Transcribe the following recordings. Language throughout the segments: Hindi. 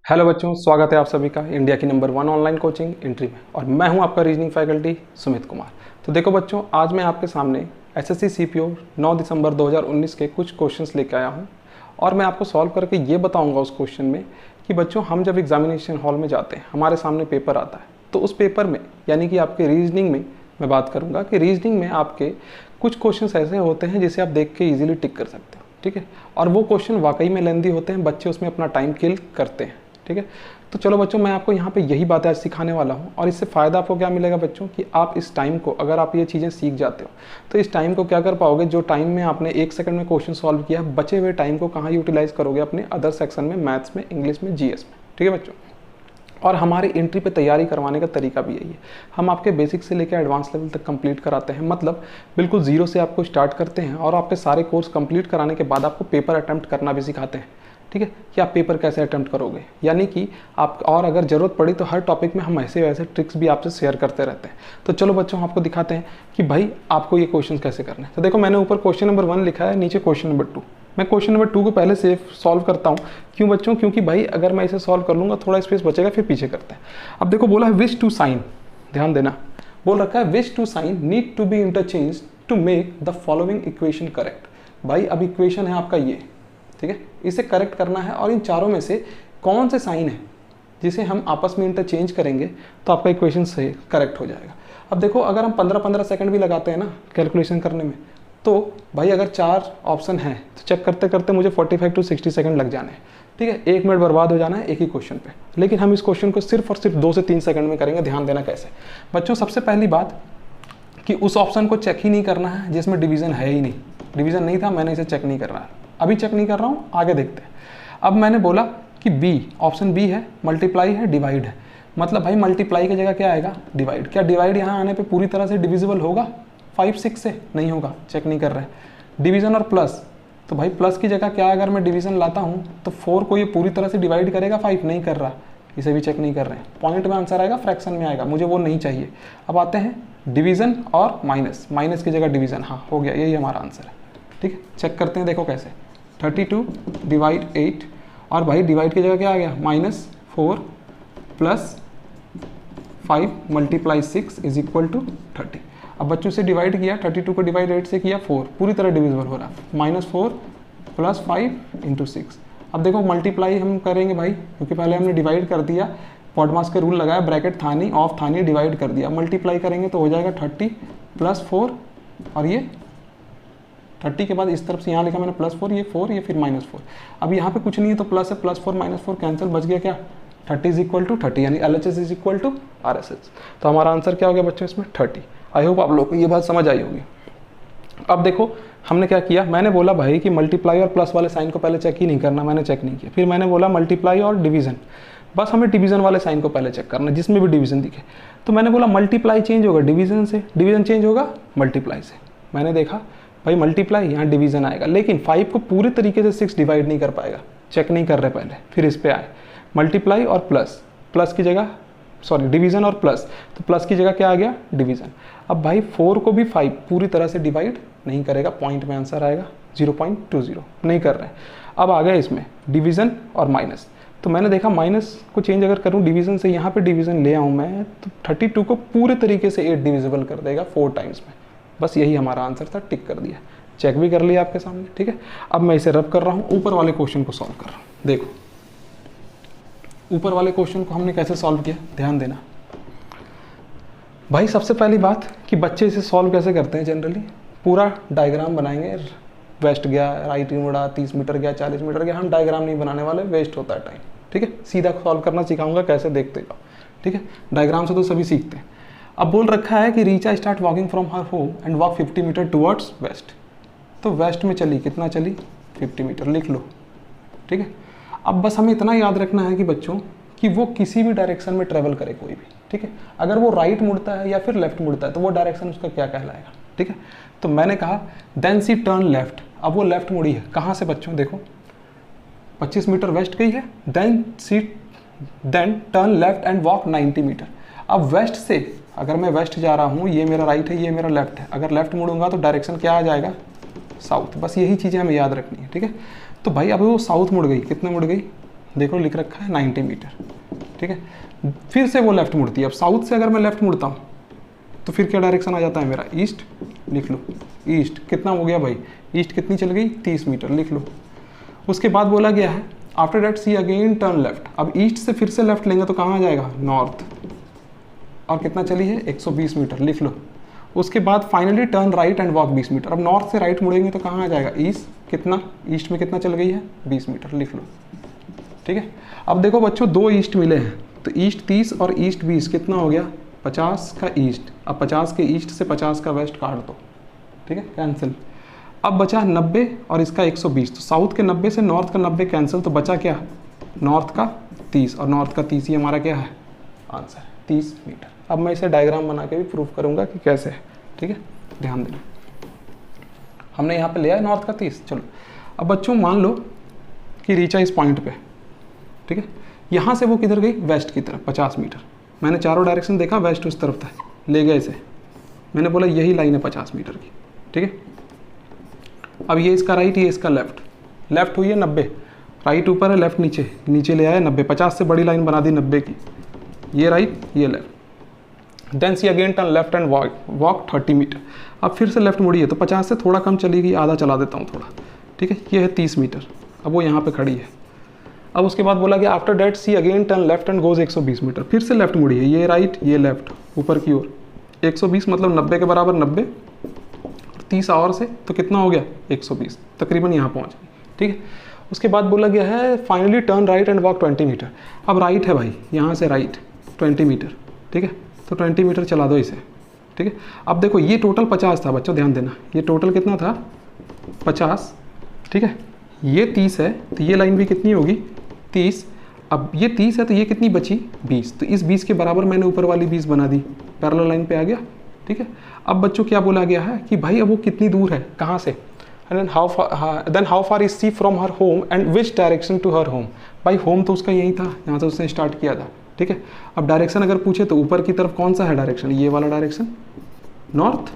हेलो बच्चों, स्वागत है आप सभी का इंडिया की नंबर 1 ऑनलाइन कोचिंग एंट्री में। और मैं हूं आपका रीजनिंग फैकल्टी सुमित कुमार। तो देखो बच्चों, आज मैं आपके सामने एसएससी सीपीओ 9 दिसंबर 2019 के कुछ क्वेश्चंस लेकर आया हूं और मैं आपको सॉल्व करके ये बताऊंगा उस क्वेश्चन में कि बच्चों हम जब एग्जामिनेशन हॉल में जाते हैं, हमारे सामने पेपर आता है, तो उस पेपर में यानी कि आपके रीजनिंग में मैं बात करूँगा कि रीजनिंग में आपके कुछ क्वेश्चन ऐसे होते हैं जिसे आप देख के ईजिली टिक कर सकते हो, ठीक है। और वो क्वेश्चन वाकई में लेंदी होते हैं, बच्चे उसमें अपना टाइम किल करते हैं, ठीक है। तो चलो बच्चों, मैं आपको यहाँ पे यही बातें आज सिखाने वाला हूँ और इससे फ़ायदा आपको क्या मिलेगा बच्चों कि आप इस टाइम को, अगर आप ये चीज़ें सीख जाते हो तो इस टाइम को क्या कर पाओगे, जो टाइम में आपने 1 सेकंड में क्वेश्चन सॉल्व किया, बचे हुए टाइम को कहाँ यूटिलाइज करोगे अपने अदर सेक्शन में, मैथ्स में, इंग्लिश में, जीएस में, ठीक है बच्चों। और हमारी एंट्री पे तैयारी करवाने का तरीका भी यही है। हम आपके बेसिक से लेकर एडवांस लेवल तक कंप्लीट कराते हैं, मतलब बिल्कुल जीरो से आपको स्टार्ट करते हैं और आपके सारे कोर्स कंप्लीट कराने के बाद आपको पेपर अटेम्प्ट करना भी सिखाते हैं, ठीक है, कि आप पेपर कैसे अटेम्प्ट करोगे। यानी कि आप, और अगर ज़रूरत पड़ी तो हर टॉपिक में हम ऐसे वैसे ट्रिक्स भी आपसे शेयर करते रहते हैं। तो चलो बच्चों, हम आपको दिखाते हैं कि भाई आपको ये क्वेश्चन कैसे करने हैं। तो देखो, मैंने ऊपर क्वेश्चन नंबर 1 लिखा है, नीचे क्वेश्चन नंबर 2। मैं क्वेश्चन नंबर 2 को पहले से सॉल्व करता हूँ। क्यों बच्चों? क्योंकि भाई अगर मैं इसे सॉल्व कर लूँगा थोड़ा स्पेस बचेगा, फिर पीछे करते हैं। अब देखो, बोला है विश टू साइन, ध्यान देना, बोल रखा है which two sign need to be interchange to make the following equation correct. भाई अब इक्वेशन है आपका ये, ठीक है, इसे करेक्ट करना है और इन चारों में से कौन से साइन है जिसे हम आपस में इंटरचेंज करेंगे तो आपका इक्वेशन सही करेक्ट हो जाएगा। अब देखो, अगर हम 15-15 सेकंड भी लगाते हैं ना कैलकुलेशन करने में, तो भाई अगर 4 ऑप्शन हैं तो चेक करते करते मुझे 45 to 60 सेकंड लग जाने हैं, ठीक है, 1 मिनट बर्बाद हो जाना है एक ही क्वेश्चन पे। लेकिन हम इस क्वेश्चन को सिर्फ और सिर्फ 2 से 3 सेकंड में करेंगे। ध्यान देना कैसे बच्चों। सबसे पहली बात कि उस ऑप्शन को चेक ही नहीं करना है जिसमें डिवीजन है ही नहीं। डिवीजन नहीं था, मैंने इसे चेक नहीं कर रहा है, अभी चेक नहीं कर रहा हूँ, आगे देखते हैं। अब मैंने बोला कि बी, ऑप्शन बी है, मल्टीप्लाई है, डिवाइड है, मतलब भाई मल्टीप्लाई की जगह क्या आएगा, डिवाइड। क्या डिवाइड यहाँ आने पे पूरी तरह से डिविजिबल होगा 5-6 से? नहीं होगा, चेक नहीं कर रहे हैं। डिवीजन और प्लस, तो भाई प्लस की जगह क्या, अगर मैं डिवीजन लाता हूँ तो 4 को ये पूरी तरह से डिवाइड करेगा 5? नहीं कर रहा, इसे भी चेक नहीं कर रहे हैं। पॉइंट में आंसर आएगा, फ्रैक्शन में आएगा, मुझे वो नहीं चाहिए। अब आते हैं डिवीजन और माइनस, माइनस की जगह डिवीजन, हाँ हो गया, यही हमारा आंसर है, ठीक है। चेक करते हैं, देखो कैसे, 32 डिवाइड 8, और भाई डिवाइड की जगह क्या आ गया, -4 plus 5 multiply 6 is equal to 30। अब बच्चों से डिवाइड किया, 32 को डिवाइड 8 से किया, 4 पूरी तरह डिविजिबल हो रहा है, -4 प्लस 5 इंटू 6। अब देखो मल्टीप्लाई हम करेंगे भाई, क्योंकि पहले हमने डिवाइड कर दिया, पॉडमास का रूल लगाया, ब्रैकेट था नहीं, ऑफ था नहीं, डिवाइड कर दिया। मल्टीप्लाई करेंगे तो हो जाएगा 30 प्लस 4, और ये 30 के बाद इस तरफ से यहाँ लिखा मैंने +4, ये 4, ये फिर -4। अब यहाँ पे कुछ नहीं है तो प्लस है, +4 -4 कैंसिल, बच गया क्या, 30 इज इक्वल टू 30, यानी LHS is equal to RHS। तो हमारा आंसर क्या हो गया बच्चों इसमें, 30। आई होप आप लोग को ये बात समझ आई होगी। अब देखो हमने क्या किया, मैंने बोला भाई कि मल्टीप्लाई और प्लस वाले साइन को पहले चेक ही नहीं करना, मैंने चेक नहीं किया। फिर मैंने बोला मल्टीप्लाई और डिवीजन, बस हमें डिवीजन वाले साइन को पहले चेक करना, जिसमें भी डिवीजन दिखे। तो मैंने बोला मल्टीप्लाई चेंज होगा डिवीजन से, डिवीजन चेंज होगा मल्टीप्लाई से। मैंने देखा भाई मल्टीप्लाई, यहाँ डिवीजन आएगा, लेकिन 5 को पूरे तरीके से 6 डिवाइड नहीं कर पाएगा, चेक नहीं कर रहे पहले। फिर इस पे आए मल्टीप्लाई और प्लस, प्लस की जगह सॉरी डिवीजन और प्लस, तो प्लस की जगह क्या आ गया, डिवीजन। अब भाई 4 को भी 5 पूरी तरह से डिवाइड नहीं करेगा, पॉइंट में आंसर आएगा 0.20, नहीं कर रहे हैं। अब आ गया इसमें डिवीजन और माइनस, तो मैंने देखा माइनस को चेंज अगर करूं डिवीजन से, यहाँ पे डिवीजन ले आऊँ मैं, तो 32 को पूरे तरीके से 8 डिविजिबल कर देगा 4 टाइम्स में। बस यही हमारा आंसर था, टिक कर दिया, चेक भी कर लिया आपके सामने, ठीक है। अब मैं इसे रब कर रहा हूँ, ऊपर वाले क्वेश्चन को सॉल्व कर रहा हूँ। देखो ऊपर वाले क्वेश्चन को हमने कैसे सॉल्व किया, ध्यान देना भाई। सबसे पहली बात कि बच्चे इसे सॉल्व कैसे करते हैं, जनरली पूरा डायग्राम बनाएंगे, वेस्ट गया, राइट मुड़ा, 30 मीटर गया, 40 मीटर गया, हम डायग्राम नहीं बनाने वाले, वेस्ट होता है टाइम, ठीक है। सीधा सॉल्व करना सिखाऊंगा, कैसे देखते जाओ, ठीक है। डायग्राम से तो सभी सीखते हैं। अब बोल रखा है कि Richa start walking from her home and walk 50 metre towards west. तो वेस्ट में चली, कितना चली, 50 मीटर, लिख लो, ठीक है। अब बस हमें इतना याद रखना है कि बच्चों कि वो किसी भी डायरेक्शन में ट्रेवल करे कोई भी, ठीक है। अगर वो राइट मुड़ता है या फिर लेफ्ट मुड़ता है तो वो डायरेक्शन उसका क्या कहलाएगा, ठीक है। तो मैंने कहा देन सी टर्न लेफ्ट, अब वो लेफ्ट मुड़ी है, कहाँ से बच्चों, देखो 25 मीटर वेस्ट गई है, then turn left and walk 90 metre. अब वेस्ट से अगर मैं वेस्ट जा रहा हूँ, ये मेरा राइट है, ये मेरा लेफ्ट है, अगर लेफ्ट मुड़ूंगा तो डायरेक्शन क्या आ जाएगा, साउथ। बस यही चीज़ें हमें याद रखनी है, ठीक है। तो भाई अब वो साउथ मुड़ गई, कितने मुड़ गई, देखो लिख रखा है 90 मीटर, ठीक है। फिर से वो लेफ्ट मुड़ती है। अब साउथ से अगर मैं लेफ्ट मुड़ता हूँ तो फिर क्या डायरेक्शन आ जाता है मेरा, ईस्ट, लिख लो ईस्ट। कितना हो गया भाई, ईस्ट कितनी चल गई, 30 मीटर, लिख लो। उसके बाद बोला गया है after that she again turn left. अब ईस्ट से फिर से लेफ्ट लेंगे तो कहाँ आ जाएगा, नॉर्थ, और कितना चली है 120 मीटर, लिख लो। उसके बाद finally turn right and walk 20 metre. अब नॉर्थ से राइट मुड़ेंगे तो कहाँ आ जाएगा, ईस्ट, कितना, ईस्ट में कितना चल गई है 20 मीटर, लिख लो, ठीक है। अब देखो बच्चों, दो ईस्ट मिले हैं तो ईस्ट 30 और ईस्ट 20, कितना हो गया 50 का ईस्ट। अब 50 के ईस्ट से 50 का वेस्ट काट दो, ठीक है, कैंसिल। अब बचा 90 और इसका 120, तो साउथ के 90 से नॉर्थ का 90 कैंसिल, तो बचा क्या, नॉर्थ का 30, और नॉर्थ का 30 ही हमारा क्या है आंसर, 30 मीटर। अब मैं इसे डायग्राम बना के भी प्रूव करूंगा कि कैसे है, ठीक है, ध्यान देना। हमने यहाँ पे लिया है नॉर्थ का 30। चलो अब बच्चों मान लो कि रीचा इस पॉइंट पे, ठीक है, यहाँ से वो किधर गई, वेस्ट की तरफ 50 मीटर। मैंने चारों डायरेक्शन देखा, वेस्ट उस तरफ था, ले गए इसे। मैंने बोला यही लाइन है 50 मीटर की, ठीक है। अब ये इसका राइट, ये इसका लेफ्ट। लेफ्ट हुई है 90, राइट ऊपर है, लेफ्ट नीचे, नीचे ले आया 90, 50 से बड़ी लाइन बना दी 90 की, ये राइट ये left. Then she again turn left and walk 30 metre. अब फिर से लेफ्ट मुड़ी है तो 50 से थोड़ा कम चली गई, आधा चला देता हूँ थोड़ा, ठीक है। ये है 30 मीटर। अब वो यहाँ पे खड़ी है। अब उसके बाद बोला कि after that she again turn left and goes 120 metre. फिर से लेफ्ट मुड़ी है, ये राइट ये लेफ्ट, ऊपर की ओर। 120 मतलब 90 के बराबर 90, 30 और से तो कितना हो गया 120, तकरीबन यहाँ पहुँच गई, ठीक है। उसके बाद बोला गया है finally turn right and walk 20 metre. अब राइट है भाई, यहाँ से राइट 20 मीटर, ठीक है, तो 20 मीटर चला दो इसे, ठीक है। अब देखो ये टोटल 50 था बच्चों, ध्यान देना, ये टोटल कितना था 50, ठीक है। ये 30 है तो ये लाइन भी कितनी होगी 30। अब ये 30 है तो ये कितनी बची 20, तो इस 20 के बराबर मैंने ऊपर वाली 20 बना दी, पैरेलल लाइन पे आ गया, ठीक है। अब बच्चों क्या बोला गया है कि भाई अब वो कितनी दूर है, कहाँ से, then how far is she from her home and which direction to her home. भाई होम तो उसका यही था, यहाँ से उसने स्टार्ट किया था, ठीक है। अब डायरेक्शन अगर पूछे तो ऊपर की तरफ कौन सा है डायरेक्शन, ये वाला डायरेक्शन, नॉर्थ।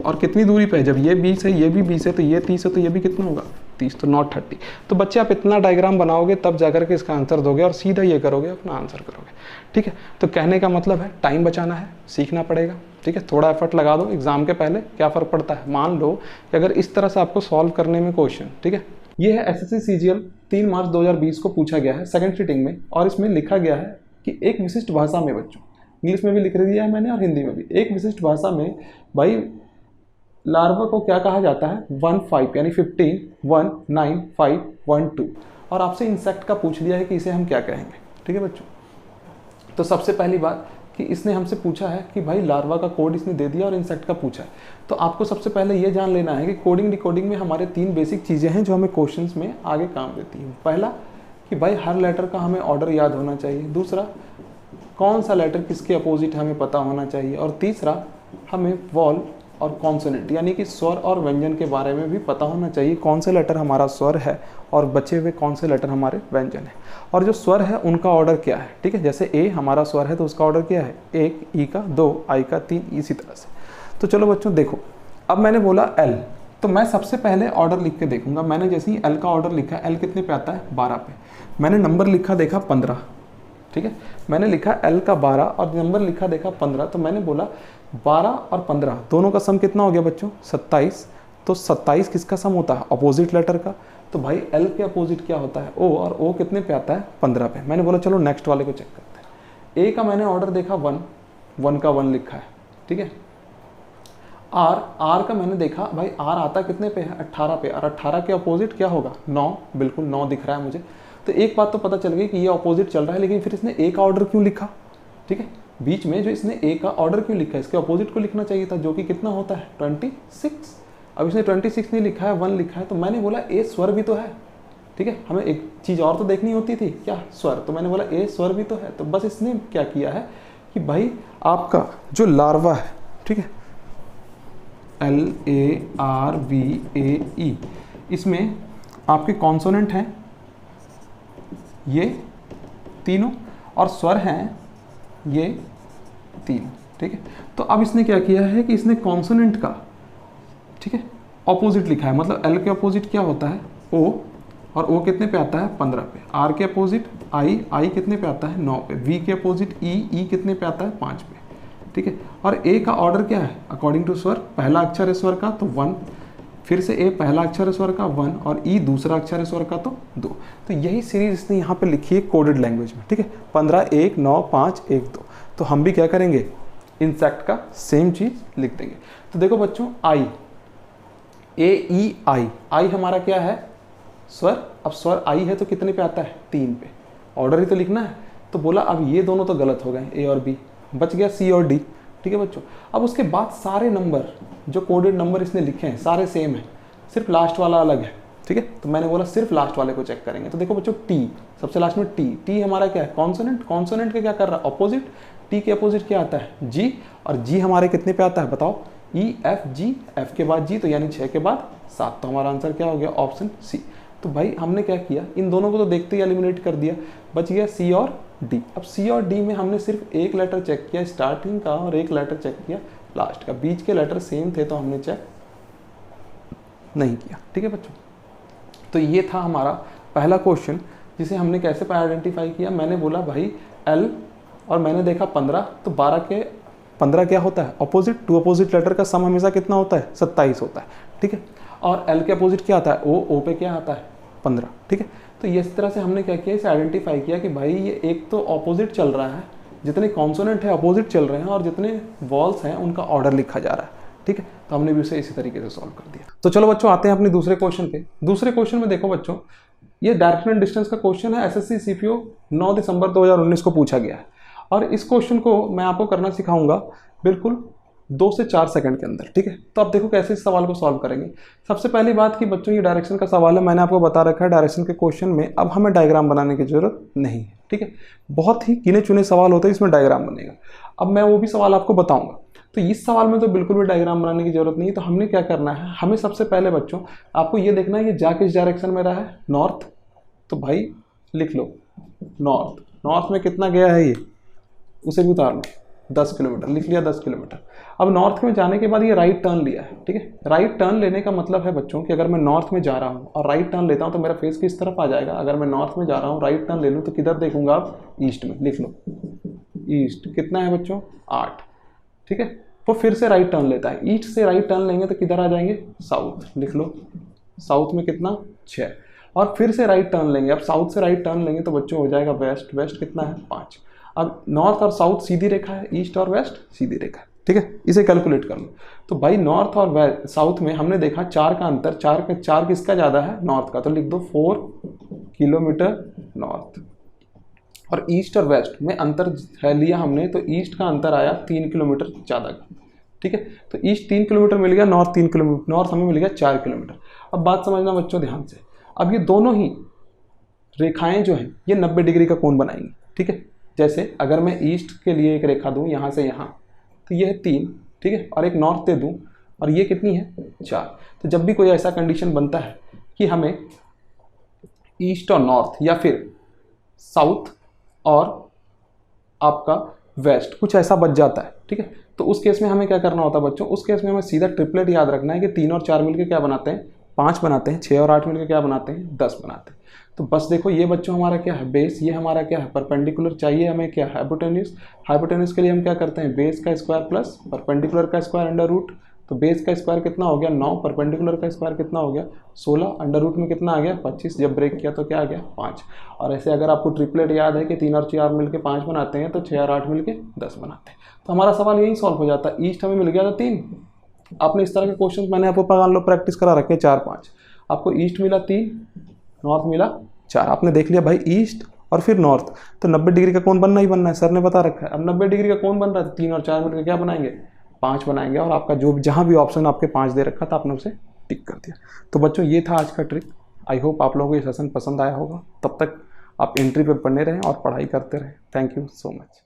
और कितनी दूरी पे है, जब ये 20 है ये भी 20 है तो ये 30 है तो ये भी कितना होगा 30, तो नॉट 30। तो बच्चे आप इतना डायग्राम बनाओगे तब जाकर के इसका आंसर दोगे और सीधा ये करोगे, अपना आंसर करोगे, ठीक है। तो कहने का मतलब है टाइम बचाना है, सीखना पड़ेगा, ठीक है। थोड़ा एफर्ट लगा दो एग्जाम के पहले, क्या फ़र्क पड़ता है। मान लो कि अगर इस तरह से आपको सॉल्व करने में क्वेश्चन, ठीक है, ये है SSC CGL 3 मार्च 2020 को पूछा गया है सेकंड सिटिंग में, और इसमें लिखा गया है कि एक विशिष्ट भाषा में, बच्चों इंग्लिश में भी लिख दिया है मैंने और हिंदी में भी, एक विशिष्ट भाषा में भाई लार्वा को क्या कहा जाता है 15 यानी 15 1 9 5 1 2, और आपसे इंसेक्ट का पूछ लिया है कि इसे हम क्या कहेंगे, ठीक है बच्चों। तो सबसे पहली बात कि इसने हमसे पूछा है कि भाई लार्वा का कोड इसने दे दिया और इंसेक्ट का पूछा है, तो आपको सबसे पहले ये जान लेना है कि कोडिंग डिकोडिंग में हमारे 3 बेसिक चीज़ें हैं जो हमें क्वेश्चंस में आगे काम देती हैं। पहला कि भाई हर लेटर का हमें ऑर्डर याद होना चाहिए, दूसरा कौन सा लेटर किसके अपोजिट हमें पता होना चाहिए, और तीसरा हमें वॉल और कॉन्सोनेंट यानी कि स्वर और व्यंजन के बारे में भी पता होना चाहिए, कौन से लेटर हमारा स्वर है और बचे हुए कौन से लेटर हमारे व्यंजन है, और जो स्वर है उनका ऑर्डर क्या है, ठीक है। जैसे ए हमारा स्वर है तो उसका ऑर्डर क्या है 1 ई का 2 आई का 3, इसी तरह से। तो चलो बच्चों देखो, अब मैंने बोला एल, तो मैं सबसे पहले ऑर्डर लिख के देखूंगा। मैंने जैसे ही एल का ऑर्डर लिखा, एल कितने पे आता है 12 पे, मैंने नंबर लिखा देखा 15, ठीक है। मैंने लिखा एल का 12 और नंबर लिखा देखा 15, तो मैंने बोला 12 और 15 दोनों का सम कितना हो गया बच्चों 27। तो 27 किसका सम होता है अपोजिट लेटर का, तो भाई एल के अपोजिट क्या होता है ओ, और ओ कितने पे आता है 15 पे। मैंने बोला चलो नेक्स्ट वाले को चेक करते हैं। ए का मैंने ऑर्डर देखा 1 का 1 लिखा है, ठीक है। आर का मैंने देखा भाई आर आता कितने पे है 18 पे, और 18 के अपोजिट क्या होगा 9, बिल्कुल 9 दिख रहा है मुझे। तो एक बात तो पता चल गई कि ये अपोजिट चल रहा है, लेकिन फिर इसने ए का ऑर्डर क्यों लिखा, ठीक है। बीच में जो इसने ए का ऑर्डर क्यों लिखा है, इसके अपोजिट को लिखना चाहिए था जो कि कितना होता है 26। अब इसने 26 नहीं लिखा है 1 लिखा है, तो मैंने बोला ए स्वर भी तो है, ठीक है। हमें एक चीज़ और तो देखनी होती थी क्या, स्वर, तो मैंने बोला ए स्वर भी तो है। तो बस इसने क्या किया है कि भाई आपका जो लार्वा है, ठीक है, LARVAE, इसमें आपके कॉन्सोनेंट हैं ये तीनों और स्वर हैं ये तीनों, ठीक है। तो अब इसने क्या किया है कि इसने कॉन्सोनेंट का, ठीक है, ऑपोजिट लिखा है, मतलब एल के ऑपोजिट क्या होता है ओ और ओ कितने पे आता है 15 पे। आर के अपोजिट आई, आई कितने पे आता है 9 पे। वी के अपोजिट ई, ई कितने पे आता है 5 पे, ठीक है। और ए का ऑर्डर क्या है अकॉर्डिंग टू स्वर, पहला अक्षर है स्वर का तो 1, फिर से ए पहला अक्षर है स्वर का 1 और ई दूसरा अक्षर है स्वर का तो 2। तो यही सीरीज इसने यहाँ पे लिखी है कोडेड लैंग्वेज में, ठीक है। 15 1 9 5 1 2। तो हम भी क्या करेंगे इंसेक्ट का सेम चीज लिख देंगे। तो देखो बच्चों आई, ए ई आई, आई हमारा क्या है स्वर। अब स्वर आई है तो कितने पे आता है 3 पे, ऑर्डर ही तो लिखना है। तो बोला अब ये दोनों तो गलत हो गए ए और बी, बच गया सी और डी, ठीक है बच्चों। अब उसके बाद सारे नंबर जो कोडेड नंबर इसने लिखे हैं सारे सेम है, सिर्फ लास्ट वाला अलग है, ठीक है। तो मैंने बोला सिर्फ लास्ट वाले को चेक करेंगे। तो देखो बच्चों टी, सबसे लास्ट में टी, टी हमारा क्या है कॉन्सोनेंट, कॉन्सोनेंट के क्या कर रहा है अपोजिट, टी के अपोजिट क्या आता है जी, और जी हमारे कितने पे आता है बताओ ई एफ जी, एफ के बाद जी तो यानी 6 के बाद 7। तो हमारा आंसर क्या हो गया ऑप्शन सी। तो भाई हमने क्या किया इन दोनों को तो देखते ही एलिमिनेट कर दिया, बच गया सी और डी। अब सी और डी में हमने सिर्फ एक लेटर चेक किया स्टार्टिंग का और एक लेटर चेक किया लास्ट का, बीच के लेटर सेम थे तो हमने चेक नहीं किया, ठीक है बच्चों। तो ये था हमारा पहला क्वेश्चन जिसे हमने कैसे आइडेंटिफाई किया। मैंने बोला भाई एल और मैंने देखा 15, तो 12 के 15 क्या होता है अपोजिट, टू अपोजिट लेटर का सम हमेशा कितना होता है 27 होता है, ठीक है। और एल के अपोजिट क्या आता है ओ, ओ पे क्या आता है 15, ठीक है। तो इस तरह से हमने क्या किया इसे आइडेंटिफाई किया कि भाई ये एक तो अपोजिट चल रहा है, जितने कॉन्सोनेंट है अपोजिट चल रहे हैं और जितने वॉल्स हैं उनका ऑर्डर लिखा जा रहा है, ठीक है। तो हमने भी उसे इसी तरीके से सॉल्व कर दिया। तो चलो बच्चों आते हैं अपने दूसरे क्वेश्चन पे। दूसरे क्वेश्चन में देखो बच्चों ये डायरेक्शन एंड डिस्टेंस का क्वेश्चन है, एसएससी सीपीओ 9 दिसंबर 2019 को पूछा गया है। और इस क्वेश्चन को मैं आपको करना सिखाऊंगा बिल्कुल 2 से 4 सेकंड के अंदर, ठीक है। तो आप देखो कैसे इस सवाल को सॉल्व करेंगे। सबसे पहली बात कि बच्चों ये डायरेक्शन का सवाल है, मैंने आपको बता रखा है डायरेक्शन के क्वेश्चन में अब हमें डायग्राम बनाने की जरूरत नहीं है, ठीक है। बहुत ही गिने चुने सवाल होते हैं इसमें डायग्राम बनेगा। अब मैं वो भी सवाल आपको बताऊंगा। तो इस सवाल में तो बिल्कुल भी डायग्राम बनाने की जरूरत नहीं है। तो हमने क्या करना है, हमें सबसे पहले बच्चों आपको ये देखना है ये जा किस डायरेक्शन में रहा है नॉर्थ। तो भाई लिख लो नॉर्थ, नॉर्थ में कितना गया है ये उसे भी उतार लो 10 किलोमीटर, लिख लिया 10 किलोमीटर। अब नॉर्थ में जाने के बाद ये राइट टर्न लिया है, ठीक है। राइट टर्न लेने का मतलब है बच्चों कि अगर मैं नॉर्थ में जा रहा हूँ और राइट टर्न लेता हूँ तो मेरा फेस किस तरफ आ जाएगा। अगर मैं नॉर्थ में जा रहा हूँ राइट टर्न ले लूँ तो किधर देखूंगा आप ईस्ट में, लिख लो ईस्ट। कितना है बच्चों 8, ठीक है। वो फिर से राइट टर्न लेता है, ईस्ट से राइट टर्न लेंगे तो किधर आ जाएंगे साउथ, लिख लो साउथ में कितना 6। और फिर से राइट टर्न लेंगे, अब साउथ से राइट टर्न लेंगे तो बच्चों हो जाएगा वेस्ट, वेस्ट कितना है 5। अब नॉर्थ और साउथ सीधी रेखा है, ईस्ट और वेस्ट सीधी रेखा है, ठीक है। इसे कैलकुलेट कर लो। तो भाई नॉर्थ और वेस्ट साउथ में हमने देखा 4 का अंतर, 4 किसका ज़्यादा है नॉर्थ का, तो लिख दो 4 किलोमीटर नॉर्थ। और ईस्ट और वेस्ट में अंतर है लिया हमने तो ईस्ट का अंतर आया 3 किलोमीटर ज़्यादा का, ठीक है। तो ईस्ट 3 किलोमीटर मिल गया, नॉर्थ 3 किलोमीटर, नॉर्थ हमें मिल गया 4 किलोमीटर। अब बात समझना बच्चों ध्यान से, अब ये दोनों ही रेखाएं जो हैं ये 90 डिग्री का कोण बनाएंगी, ठीक है। जैसे अगर मैं ईस्ट के लिए एक रेखा दूं यहाँ से यहाँ तो ये है 3, ठीक है, और एक नॉर्थ दे दूं और ये कितनी है 4। तो जब भी कोई ऐसा कंडीशन बनता है कि हमें ईस्ट और नॉर्थ या फिर साउथ और आपका वेस्ट कुछ ऐसा बच जाता है, ठीक है, तो उस केस में हमें क्या करना होता है बच्चों, उस केस में हमें सीधा ट्रिपलेट याद रखना है कि 3 और 4 मिलकर क्या बनाते हैं 5 बनाते हैं, 6 और 8 मिलकर क्या बनाते हैं 10 बनाते हैं। तो बस देखो ये बच्चों हमारा क्या है बेस, ये हमारा क्या है परपेंडिकुलर, चाहिए हमें क्या हाइपोटेन्यूज। हाइपोटेन्यूज के लिए हम क्या करते हैं बेस का स्क्वायर प्लस परपेंडिकुलर का स्क्वायर अंडर रूट। तो बेस का स्क्वायर कितना हो गया 9, परपेंडिकुलर का स्क्वायर कितना हो गया 16, अंडर रूट में कितना आ गया 25, जब ब्रेक किया तो क्या आ गया 5। और ऐसे अगर आपको ट्रिपलेट याद है कि 3 और 4 मिलकर 5 बनाते हैं तो 6 और 8 मिलकर 10 बनाते हैं। तो हमारा सवाल यही सॉल्व हो जाता है। ईस्ट हमें मिल गया था 3, आपने इस तरह के क्वेश्चन मैंने आपको पढ़ा लो प्रैक्टिस करा रखे 4-5, आपको ईस्ट मिला 3, नॉर्थ मिला 4, आपने देख लिया भाई ईस्ट और फिर नॉर्थ, तो 90 डिग्री का कोण बनना ही बनना है, सर ने बता रखा है। अब 90 डिग्री का कोण बन रहा है तो 3 और 4 मिलकर क्या बनाएंगे 5 बनाएंगे, और आपका जो जहाँ भी ऑप्शन आपके 5 दे रखा था आपने उसे टिक कर दिया। तो बच्चों ये था आज का ट्रिक। आई होप आप लोगों को ये सेशन पसंद आया होगा। तब तक आप एंट्री पे बने रहें और पढ़ाई करते रहें। Thank you so much.